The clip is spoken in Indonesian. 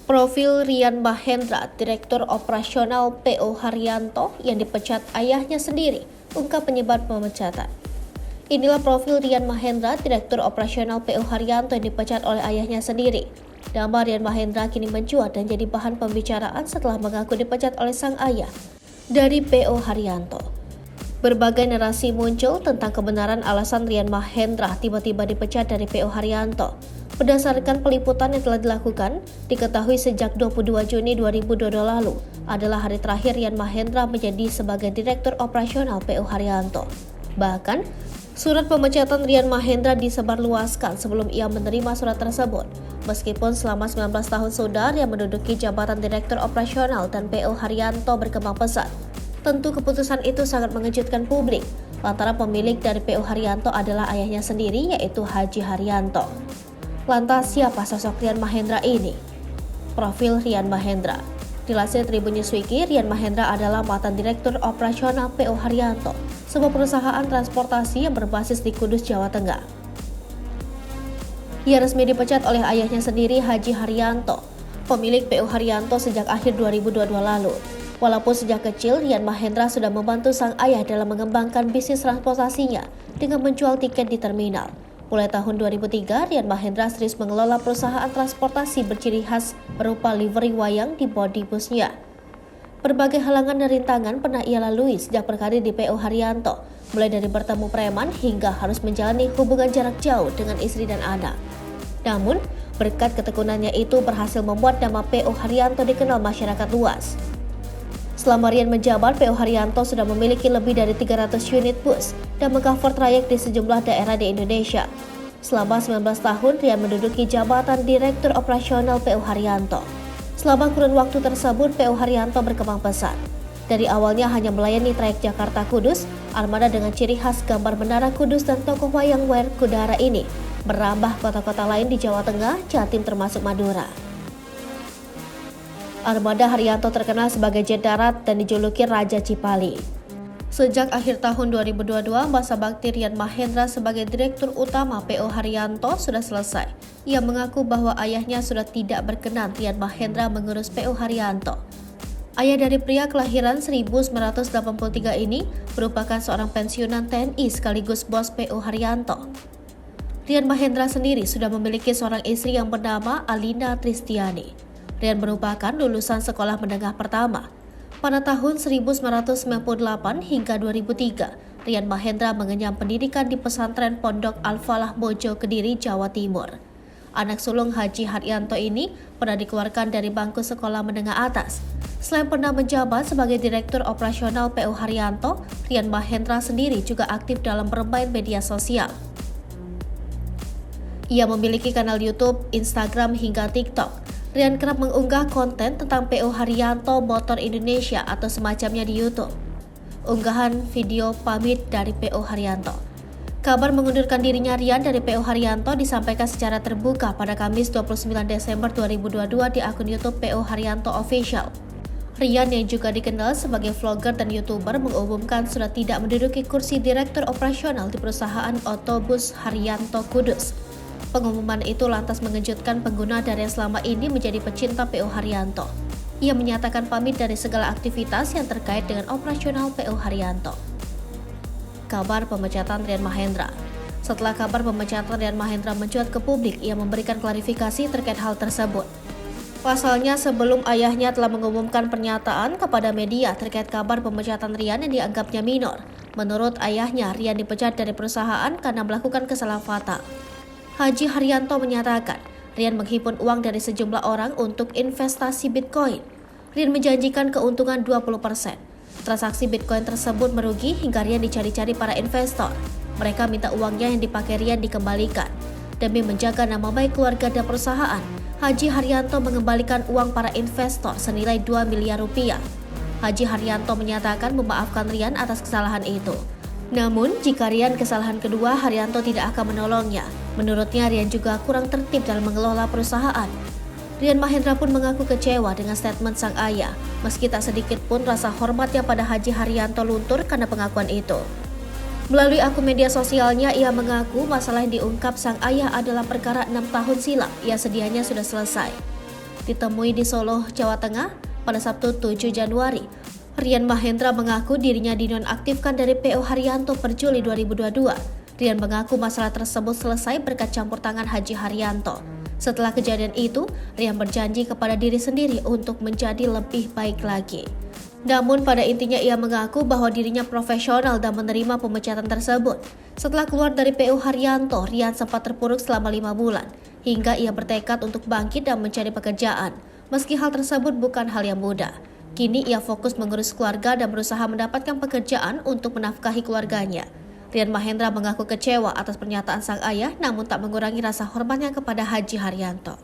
Profil Rian Mahendra, Direktur Operasional PO Haryanto yang dipecat ayahnya sendiri, ungkap penyebab pemecatan. Inilah profil Rian Mahendra, Direktur Operasional PO Haryanto yang dipecat oleh ayahnya sendiri. Nama Rian Mahendra kini mencuat dan jadi bahan pembicaraan setelah mengaku dipecat oleh sang ayah dari PO Haryanto. Berbagai narasi muncul tentang kebenaran alasan Rian Mahendra tiba-tiba dipecat dari PO Haryanto. Berdasarkan peliputan yang telah dilakukan, diketahui sejak 22 Juni 2022 lalu adalah hari terakhir Rian Mahendra menjadi sebagai Direktur Operasional PO Haryanto. Bahkan, surat pemecatan Rian Mahendra disebarluaskan sebelum ia menerima surat tersebut. Meskipun selama 19 tahun sudah Rian menduduki jabatan Direktur Operasional dan PO Haryanto berkembang pesat. Tentu keputusan itu sangat mengejutkan publik, lantaran pemilik dari PO Haryanto adalah ayahnya sendiri, yaitu Haji Haryanto. Lantas siapa sosok Rian Mahendra ini? Profil Rian Mahendra. Dilansir Tribun Newswiki, Rian Mahendra adalah mantan Direktur Operasional PO Haryanto, sebuah perusahaan transportasi yang berbasis di Kudus, Jawa Tengah. Ia resmi dipecat oleh ayahnya sendiri, Haji Haryanto, pemilik PO Haryanto sejak akhir 2022 lalu. Walaupun sejak kecil, Rian Mahendra sudah membantu sang ayah dalam mengembangkan bisnis transportasinya dengan menjual tiket di terminal. Mulai tahun 2003, Rian Mahendra serius mengelola perusahaan transportasi berciri khas berupa livery wayang di bodi busnya. Berbagai halangan dan rintangan pernah ia lalui sejak berkarir di PO Haryanto, mulai dari bertemu preman hingga harus menjalani hubungan jarak jauh dengan istri dan anak. Namun, berkat ketekunannya itu berhasil membuat nama PO Haryanto dikenal masyarakat luas. Selama Rian menjabat, PO Haryanto sudah memiliki lebih dari 300 unit bus dan mengcover trayek di sejumlah daerah di Indonesia. Selama 19 tahun, Rian menduduki jabatan Direktur Operasional PO Haryanto. Selama kurun waktu tersebut, PO Haryanto berkembang pesat. Dari awalnya hanya melayani trayek Jakarta-Kudus, armada dengan ciri khas gambar menara Kudus dan tokoh wayang Kudara ini merambah kota-kota lain di Jawa Tengah, Jatim termasuk Madura. Armada Haryanto terkenal sebagai jet darat dan dijuluki Raja Cipali. Sejak akhir tahun 2022, masa bakti Rian Mahendra sebagai Direktur Utama PO Haryanto sudah selesai. Ia mengaku bahwa ayahnya sudah tidak berkenan Rian Mahendra mengurus PO Haryanto. Ayah dari pria kelahiran 1983 ini merupakan seorang pensiunan TNI sekaligus bos PO Haryanto. Rian Mahendra sendiri sudah memiliki seorang istri yang bernama Alina Tristiani. Rian merupakan lulusan sekolah menengah pertama. Pada tahun 1998 hingga 2003, Rian Mahendra mengenyam pendidikan di pesantren Pondok Al-Falah Mojo, Kediri, Jawa Timur. Anak sulung Haji Haryanto ini pernah dikeluarkan dari bangku sekolah menengah atas. Selain pernah menjabat sebagai Direktur Operasional PO Haryanto, Rian Mahendra sendiri juga aktif dalam bermain media sosial. Ia memiliki kanal YouTube, Instagram, hingga TikTok. Rian kerap mengunggah konten tentang PO Haryanto Motor Indonesia atau semacamnya di YouTube. Unggahan video pamit dari PO Haryanto. Kabar mengundurkan dirinya Rian dari PO Haryanto disampaikan secara terbuka pada Kamis 29 Desember 2022 di akun YouTube PO Haryanto Official. Rian yang juga dikenal sebagai vlogger dan YouTuber mengumumkan sudah tidak menduduki kursi Direktur Operasional di perusahaan otobus Haryanto Kudus. Pengumuman itu lantas mengejutkan pengguna dari yang selama ini menjadi pecinta PO Haryanto. Ia menyatakan pamit dari segala aktivitas yang terkait dengan operasional PO Haryanto. Kabar pemecatan Rian Mahendra. Setelah kabar pemecatan Rian Mahendra mencuat ke publik, ia memberikan klarifikasi terkait hal tersebut. Pasalnya, sebelum ayahnya telah mengumumkan pernyataan kepada media terkait kabar pemecatan Rian yang dianggapnya minor. Menurut ayahnya, Rian dipecat dari perusahaan karena melakukan kesalahan fatal. Haji Haryanto menyatakan, Rian menghimpun uang dari sejumlah orang untuk investasi Bitcoin. Rian menjanjikan keuntungan 20%. Transaksi Bitcoin tersebut merugi hingga Rian dicari-cari para investor. Mereka minta uangnya yang dipakai Rian dikembalikan. Demi menjaga nama baik keluarga dan perusahaan, Haji Haryanto mengembalikan uang para investor senilai 2 miliar rupiah. Haji Haryanto menyatakan memaafkan Rian atas kesalahan itu. Namun, jika Rian kesalahan kedua, Haryanto tidak akan menolongnya. Menurutnya, Rian juga kurang tertib dalam mengelola perusahaan. Rian Mahendra pun mengaku kecewa dengan statement sang ayah, meski tak sedikit pun rasa hormatnya pada Haji Haryanto luntur karena pengakuan itu. Melalui akun media sosialnya, ia mengaku masalah yang diungkap sang ayah adalah perkara 6 tahun silam yang sedianya sudah selesai. Ditemui di Solo, Jawa Tengah pada Sabtu 7 Januari, Rian Mahendra mengaku dirinya dinonaktifkan dari PO Haryanto per Juli 2022. Rian mengaku masalah tersebut selesai berkat campur tangan Haji Haryanto. Setelah kejadian itu, Rian berjanji kepada diri sendiri untuk menjadi lebih baik lagi. Namun pada intinya ia mengaku bahwa dirinya profesional dan menerima pemecatan tersebut. Setelah keluar dari PO Haryanto, Rian sempat terpuruk selama 5 bulan, hingga ia bertekad untuk bangkit dan mencari pekerjaan. Meski hal tersebut bukan hal yang mudah. Kini ia fokus mengurus keluarga dan berusaha mendapatkan pekerjaan untuk menafkahi keluarganya. Rian Mahendra mengaku kecewa atas pernyataan sang ayah, namun tak mengurangi rasa hormatnya kepada Haji Haryanto.